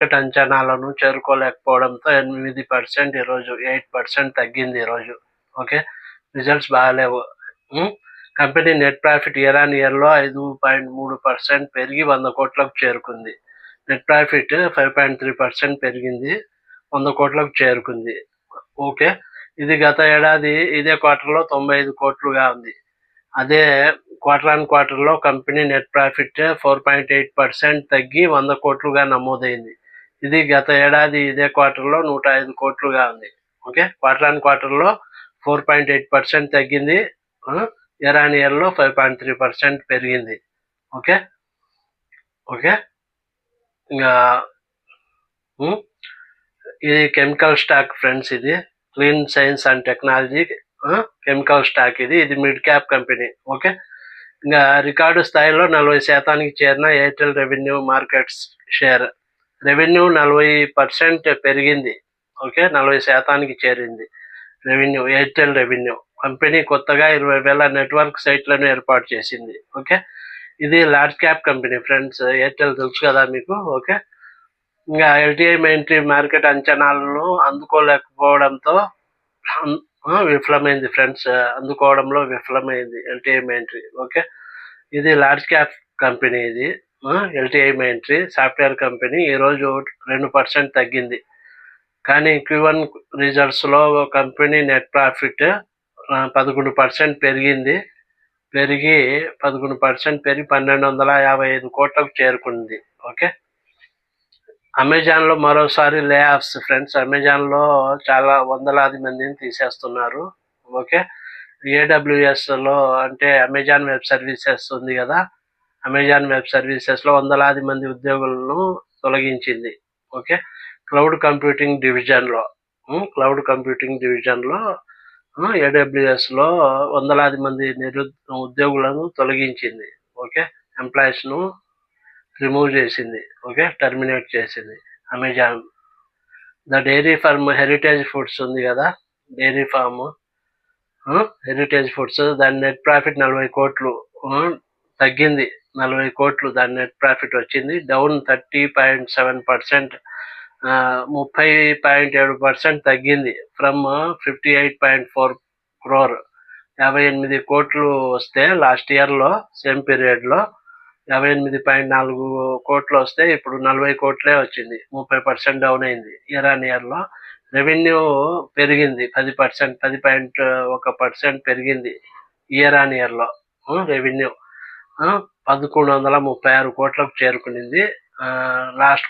Market అంచనాలను చేరుకోలేకపోవడంతో 8% ఈరోజు 8% తగ్గింది ఈరోజు. ఓకే. రిజల్ట్స్ బాగాలేవు. Company net profit year on ఇయర్‌లో 5.3% పెరిగి 100 కోట్లకు చేరుకుంది. నెట్ ప్రాఫిట్ 5.3% పెరిగింది. 100 కోట్లకు చేరుకుంది. ఓకే. ఇది గత ఏడాది ఇదే క్వార్టర్‌లో 95 కోట్లుగా ఉంది. అదే క్వార్టర్ ఆన్ క్వార్టర్‌లో కంపెనీ నెట్ ప్రాఫిట్ 4.8% తగ్గి 100 కోట్లుగా నమోదైంది. ఇది గత ఏడాది ఇదే క్వార్టర్‌లో 105 కోట్లుగా ఉంది. ఓకే. క్వార్టర్ ఆన్ క్వార్టర్‌లో 4.8% తగ్గింది. ఇయర్ ఆన్ ఇయర్‌లో 5.3% పెరిగింది. ఓకే. ఓకే. ఇంగా ఇది కెమికల్ స్టాక్ ఫ్రెండ్స్ ఇది. Clean science and technology chemical stock ఇది. ఇది మిడ్ క్యాప్ కంపెనీ. ఓకే. ఇంగా రికార్డు స్థాయిలో 40% చేరిన Airtel revenue markets share. Revenue 40% పెరిగింది. ఓకే. 40% చేరింది రెవెన్యూ, ఎయిర్టెల్ రెవెన్యూ. కంపెనీ కొత్తగా 20,000 నెట్వర్క్ సైట్లను ఏర్పాటు చేసింది. ఓకే. ఇది large cap company friends. Airtel తెలుసు కదా మీకు. ఓకే. ఇంకా ఎల్టీఐ మైంట్రీ మార్కెట్ అంచనాలను అందుకోలేకపోవడంతో విఫలమైంది ఫ్రెండ్స్. అందుకోవడంలో విఫలమైంది ఎల్టీఐ మైంట్రీ. ఓకే. ఇది లార్జ్ క్యాప్ కంపెనీ ఇది. ఎల్టీఐ మైంట్రీ సాఫ్ట్వేర్ కంపెనీ ఈరోజు 2% తగ్గింది. కానీ Q1 రిజల్ట్స్‌లో కంపెనీ నెట్ ప్రాఫిట్ 11% పెరిగింది. పెరిగి 11% పెరిగి 1,255 కోట్లకు చేరుకుంది. ఓకే. అమెజాన్‌లో మరోసారి లే ఆఫ్స్ ఫ్రెండ్స్. అమెజాన్‌లో చాలా వందలాది మందిని తీసేస్తున్నారు. ఓకే. ఏడబ్ల్యూఎస్‌లో అంటే అమెజాన్ వెబ్ సర్వీసెస్ ఉంది కదా. అమెజాన్ వెబ్ సర్వీసెస్‌లో వందలాది మంది ఉద్యోగులను తొలగించింది. ఓకే. క్లౌడ్ కంప్యూటింగ్ డివిజన్‌లో ఏడబ్ల్యూఎస్‌లో వందలాది మంది ఉద్యోగులను తొలగించింది. ఓకే. ఎంప్లాయీస్‌ను రిమూవ్ చేసింది. ఓకే. టర్మినేట్ చేసింది Amazon. The dairy farm Heritage Foods ఉంది కదా. డైరీ ఫార్మ్ హెరిటేజ్ ఫుడ్స్ దాని నెట్ ప్రాఫిట్ 40 కోట్లు తగ్గింది. 40 కోట్లు దాని నెట్ ప్రాఫిట్ వచ్చింది. డౌన్ 30.7%, 30.7% తగ్గింది. ఫ్రమ్ 58.4 crore 58 కోట్లు వస్తే లాస్ట్ ఇయర్‌లో సేమ్ పీరియడ్‌లో 58.4 కోట్లు వస్తే ఇప్పుడు 40 కోట్లే వచ్చింది. 30% డౌన్ అయింది ఇయర్ ఆన్ ఇయర్‌లో. రెవెన్యూ పెరిగింది 10%, 10.1% పెరిగింది ఇయర్ ఆన్ ఇయర్‌లో. రెవెన్యూ 1,136 కోట్లకు చేరుకునింది. లాస్ట్